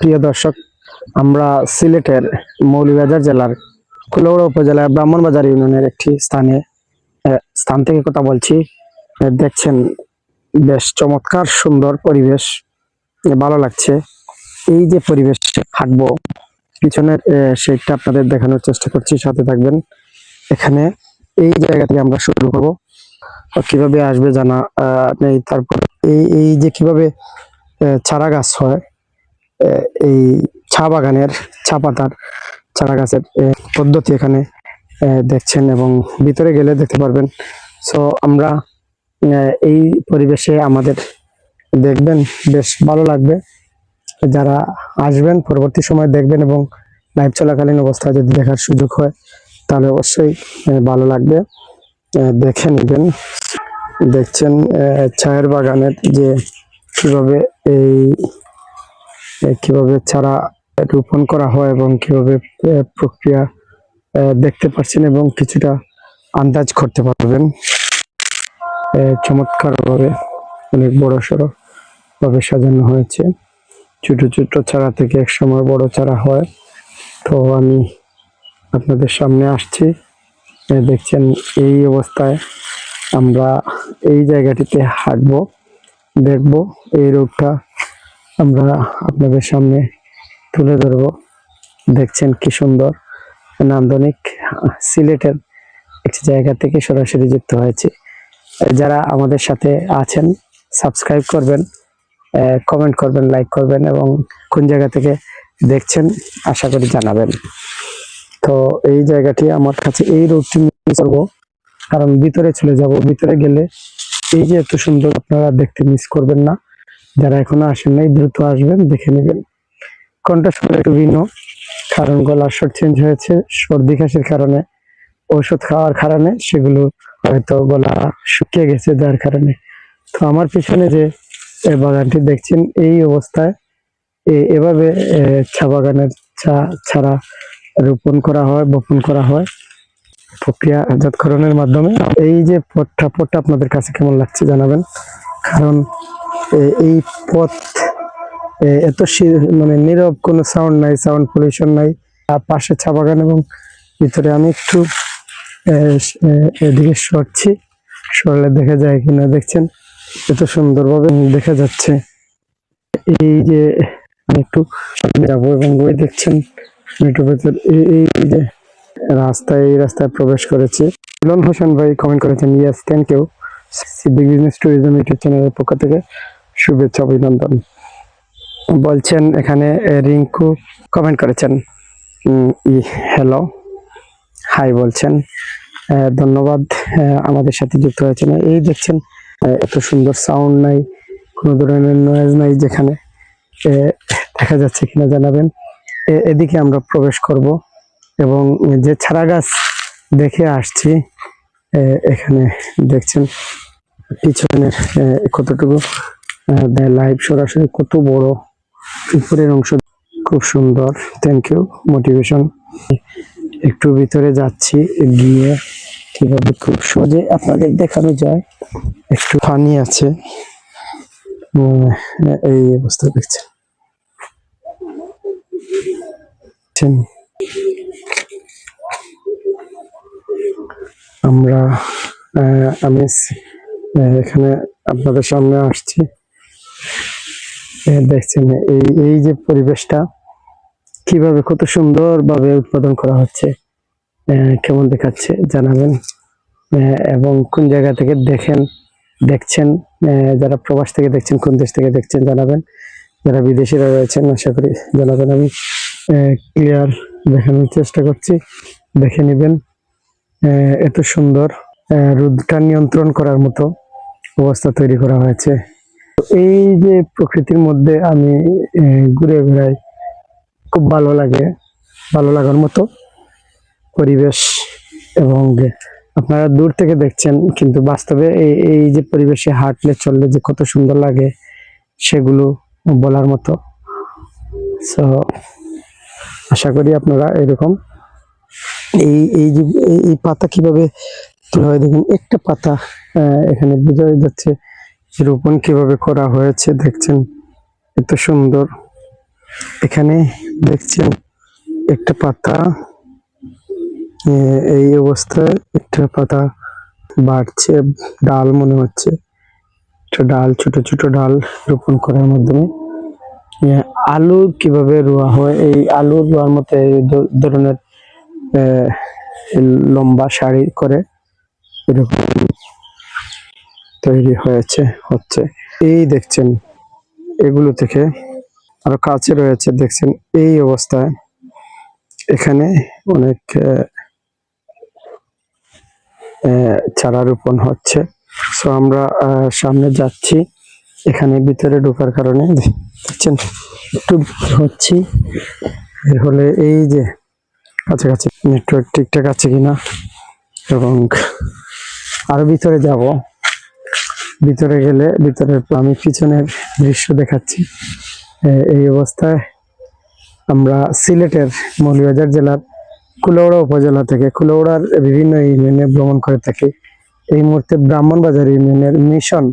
প্রিয় দর্শক, আমরা সিলেটের মৌলভীবাজার জেলার কুলাউড়া উপজেলার ব্রাহ্মণবাজার ইউনিয়নের একটি স্থান থেকে কথা বলছি। দেখছেন বেশ চমৎকার সুন্দর পরিবেশ, ভালো লাগছে। এই যে পরিবেশ হাঁটবো, পিছনের সেটা আপনাদের দেখানোর চেষ্টা করছি, সাথে থাকবেন। এখানে এই জায়গা থেকে আমরা শুরু করবো। কিভাবে আসবে জানা নেই। তারপর এই যে কিভাবে চারা গাছ হয়, এই চা বাগানের চা পাতার চারা গাছের পদ্ধতি এখানে দেখছেন, এবং ভিতরে গেলে দেখতে পারবেন। সো আমরা এই পরিবেশে আমাদের দেখবেন, বেশ ভালো লাগবে। যারা আসবেন পরবর্তী সময় দেখবেন, এবং লাইভ চলাকালীন অবস্থায় যদি দেখার সুযোগ হয় তাহলে অবশ্যই ভালো লাগবে, দেখে নেবেন। দেখছেন চায়ের বাগানের যে কিভাবে কিভাবে চারা রোপণ করা হয় এবং কিভাবে প্রক্রিয়া দেখতে পাচ্ছেন, এবং কিছুটা আন্দাজ করতে পারবেন। চমৎকার ভাবে অনেক বড় সড়ো ভাবে সাজানো হয়েছে। ছোট ছোট চারা থেকে একসময় বড় চারা হয়। তো আমি আপনাদের সামনে আসছি, দেখছেন এই অবস্থায় আমরা এই জায়গাটিতে হাঁটবো, দেখবো। এই রোডটা আমরা আপনাদের সামনে তুলে ধরবো। দেখছেন কি সুন্দর নান্দনিক, সিলেটের একটি জায়গা থেকে সরাসরি যুক্ত হয়েছে। যারা আমাদের সাথে আছেন সাবস্ক্রাইব করবেন, কমেন্ট করবেন, লাইক করবেন, এবং কোন জায়গা থেকে দেখছেন আশা করি জানাবেন। তো এই জায়গাটি আমার কাছে, এই রোডটি মিস করবো, কারণ ভিতরে চলে যাব। ভিতরে গেলে এই যে এত সুন্দর আপনারা দেখতে মিস করবেন না। যারা এখনো আসেন নাই দ্রুত আসবেন, দেখে নেবেন। কণ্ঠস্বর একটু ভিন্ন, কারণ গলার স্বর চেঞ্জ হয়েছে সর্দি কাশির কারণে, ওষুধ খাওয়ার কারণে সেগুলো হয়তো গলা শুকিয়ে গেছে, যার কারণে। তো আমার পিছনে যে বাগানটি দেখছেন, এই অবস্থায় এভাবে চা বাগানের চারা রোপণ করা হয়, বপন করা হয় প্রক্রিয়াজাতকরণের মাধ্যমে। এই যে পথটা আপনাদের কাছে কেমন লাগছে জানাবেন, কারণ এই পথ এত মানে নীরব, কোনো সাউন্ড নাই, সাউন্ড পলিউশন নাই। পাশে চা বাগান, এবং ভিতরে আমি একটু এদিকে সরছি, সরলে দেখা যায় কিনা। দেখছেন এত সুন্দরভাবে দেখা যাচ্ছে। এই যে আমি একটু সামনে যাবো, এবং ওই দেখছেন মেট্রো ভেতর এই যে এই রাস্তায় প্রবেশ করেছে। মিলন হোসেন ভাই কমেন্ট করেছেন, yes thank you. Siddique business tourism YouTube চ্যানেলের পক্ষ থেকে শুভেচ্ছা, অভিনন্দন। বলছেন এখানে রিঙ্কু কমেন্ট করেছেন, হ্যালো, হাই বলছেন, ধন্যবাদ আমাদের সাথে যুক্ত হয়েছেন। এই দেখছেন এত সুন্দর, সাউন্ড নাই, কোনো ধরনের নয়েজ নাই। যেখানে দেখা যাচ্ছে কিনা জানাবেন। এদিকে আমরা প্রবেশ করব, এবং যে চারা গাছ দেখে আসছি, এখানে দেখছেন পিছনের কতটুকু লাইভ সরাসরি, কত বড় উপরের অংশ, খুব সুন্দর। Thank you motivation. একটু ভিতরে যাচ্ছি, গিয়ে কিভাবে খুব সহজে আপনাদের দেখানো যায়। একটু পানি আছে, এই অবস্থা দেখছেন। আমি এখানে আপনাদের সামনে আসছি, দেখছেন এই যে পরিবেশটা কিভাবে কত সুন্দর ভাবে উৎপাদন করা হচ্ছে, কেমন দেখাচ্ছে জানাবেন। এবং কোন জায়গা থেকে দেখছেন, যারা প্রবাস থেকে দেখছেন, কোন দেশ থেকে দেখছেন জানাবেন। যারা বিদেশিরা রয়েছেন আশা করি জানাবেন। আমি ক্লিয়ার দেখানোর চেষ্টা করছি, দেখে নেবেন। এত সুন্দর, রোদটা নিয়ন্ত্রণ করার মতো অবস্থা তৈরি করা হয়েছে। এই যে প্রকৃতির মধ্যে আমি ঘুরে বেড়াই, খুব ভালো লাগে, ভালো লাগার মতো পরিবেশ। এবং আপনারা দূর থেকে দেখছেন, কিন্তু বাস্তবে এই যে পরিবেশে হাঁটলে চললে যে কত সুন্দর লাগে, সেগুলো বলার মতো। সো আশা করি আপনারা এরকম এই যে এই পাতা কিভাবে হয়, দেখুন একটা পাতা এখানে বোঝা যাচ্ছে রোপণ কিভাবে করা হয়েছে। দেখছেন এত সুন্দর, এখানে দেখছেন একটা পাতা, এই অবস্থায় একটা পাতা বাড়ছে, ডাল মনে হচ্ছে, একটা ডাল, ছোট ছোট ডাল রোপণ করার মাধ্যমে আলু কিভাবে রোয়া হয়, এই আলু রোয়ার মতো এই ধরনের আহ, লম্বা সারি করে এরকম তৈরি হচ্ছে। এই দেখছেন এগুলো থেকে আরো কাছে রয়েছে, দেখছেন এই অবস্থায় এখানে অনেক চারা রোপণ হচ্ছে। সো আমরা সামনে যাচ্ছি, এখানে ভিতরে ঢোকার কারণে দেখছেন একটু হচ্ছি, এর হলে এই যে কাছাকাছি নেটওয়ার্ক ঠিকঠাক আছে কিনা, এবং আরো ভিতরে যাব, ভিতরে গেলে ভিতরের আমি পিছনের দৃশ্য দেখাচ্ছি। এই অবস্থায় আমরা সিলেটের মৌলভীবাজার জেলার কুলাউড়া উপজেলা থেকে কুলাউড়ার বিভিন্ন ইউনিয়নে ভ্রমণ করে থাকি। এই মুহূর্তে ব্রাহ্মণবাজার ইউনিয়নের মিশন,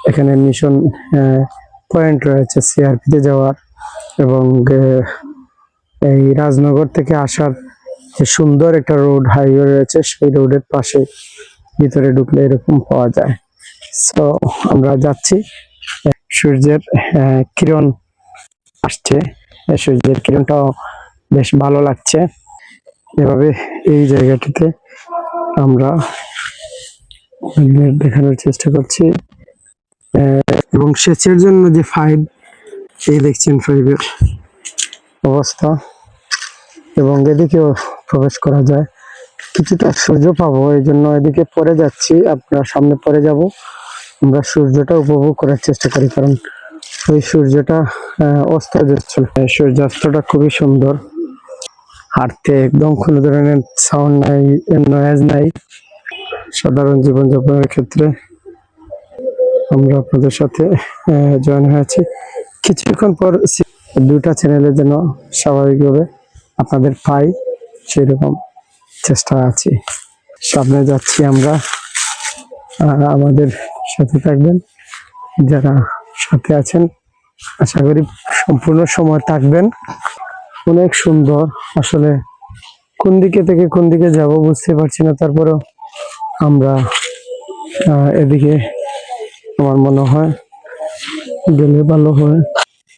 এখানে মিশন পয়েন্ট রয়েছে সিআরপিতে যাওয়ার, এবং এই রাজনগর থেকে আসার যে সুন্দর একটা রোড হাইওয়ে রয়েছে, সেই রোডের পাশে ভিতরে ঢুকলে এরকম পাওয়া যায়। সো আমরা যাচ্ছি, সূর্যের কিরণ আসছে, সূর্যের কিরণটাও বেশ ভালো লাগছে। এভাবে এই জায়গাটিতে আমরা দেখানোর চেষ্টা করছি, এবং সেচের জন্য যে পাইপ, এই দেখছেন পাইপের অবস্থা, এবং এদিকেও প্রবেশ করা যায়। কিছুটা সূর্য পাবো, এই জন্য এদিকে পরে যাচ্ছি, আপনার সামনে পরে যাব। আমরা সূর্যটা উপভোগ করার চেষ্টা করি, কারণ ওই সূর্যটা অস্ত যাচ্ছিল, সূর্যাস্তটা খুবই সুন্দর। হাঁটতে একদম কোনো ধরনের সাউন্ড নাই, নয়েজ নাই। সাধারণ জীবনযাপনের ক্ষেত্রে আমরা আপনাদের সাথে জয়েন হয়েছি। কিছুক্ষণ পর দুটা চ্যানেলে যেন স্বাভাবিকভাবে আপনাদের পাই, সেরকম চেষ্টা আছি। সামনে যাচ্ছি আমরা, আমাদের সাথে থাকবেন, যারা সাথে আছেন আশা করি সম্পূর্ণ সময় থাকবেন। অনেক সুন্দর, আসলে কোন দিকে থেকে কোন দিকে যাব বুঝতে পারছি না, তারপরেও আমরা এদিকে আমার মনে হয় গেলে ভালো হয়।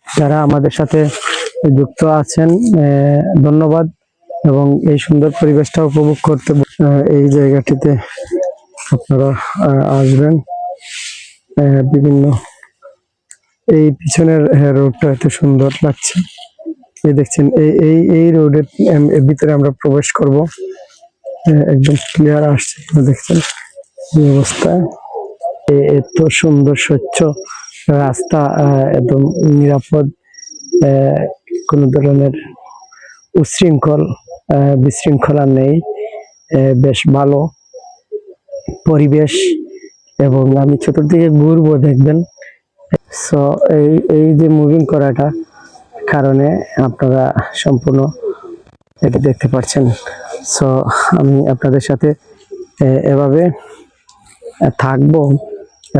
যারা আমাদের সাথে যুক্ত আছেন ধন্যবাদ, এবং এই সুন্দর পরিবেশটা উপভোগ করতে এই জায়গাটিতে আপনারা আসবেন। বিভিন্ন এই পিছনের রোডটা এত সুন্দর লাগছে, এই দেখছেন এই রোডের ভিতরে আমরা প্রবেশ করব, একদম ক্লিয়ার আসছে, দেখছেন এই অবস্থায় এত সুন্দর স্বচ্ছ রাস্তা, একদম নিরাপদ, কোনো ধরনের উচ্ছৃঙ্খল বিশৃঙ্খলা নেই, বেশ ভালো পরিবেশ, এবং আমি চতুর্দিকে ঘুরবো দেখবেন। সো এই যে মুভিং করাটা কারণে আপনারা সম্পূর্ণ এটা দেখতে পাচ্ছেন। সো আমি আপনাদের সাথে এভাবে থাকবো,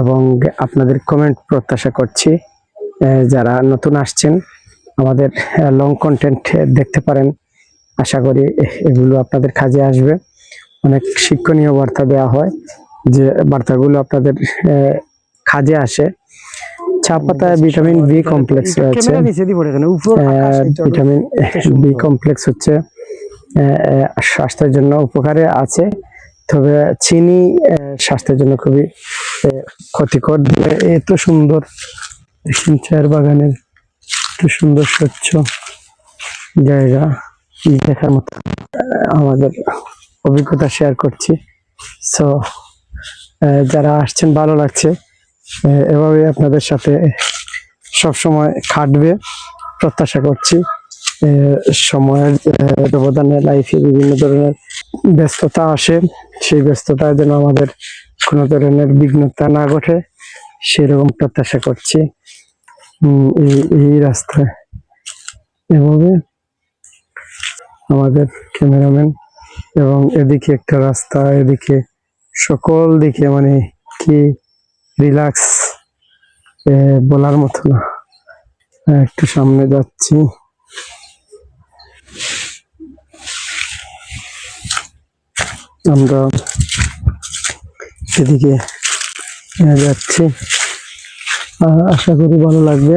এবং আপনাদের কমেন্ট প্রত্যাশা করছি। যারা নতুন আসছেন আমাদের লং কন্টেন্ট দেখতে পারেন, আশা করি এগুলো আপনাদের কাজে আসবে। অনেক শিক্ষণীয় বার্তা দেওয়া হয়, যে বার্তাগুলো আপনাদের কাজে আসে। চা পাতায় ভিটামিন বি কমপ্লেক্স রয়েছে, ভিটামিন বি কমপ্লেক্স হচ্ছে স্বাস্থ্যের জন্য উপকারে আছে, তবে চিনি স্বাস্থ্যের জন্য খুবই ক্ষতিকর। এত সুন্দর চায়ের বাগানের এত সুন্দর স্বচ্ছ জায়গা দেখার মতো, আমাদের অভিজ্ঞতা শেয়ার করছি। সো যারা আসছেন ভালো লাগছে, এভাবে আপনাদের সাথে সবসময় খাটবে প্রত্যাশা করছি। সময়ের ব্যবধানে লাইফে বিভিন্ন ধরনের ব্যস্ততা আসে, সেই ব্যস্ততায় যেন আমাদের কোনো ধরনের বিঘ্নতা না ঘটে, সেরকম প্রত্যাশা করছি। এই রাস্তায় এভাবে আমাদের ক্যামেরাম্যান, এবং এদিকে একটা রাস্তা, এদিকে সকল দিকে মানে কি রিল্যাক্স বলার মতো না, একটু সামনে যাচ্ছি। আমরা এদিকে যাচ্ছি, আশা করি ভালো লাগবে।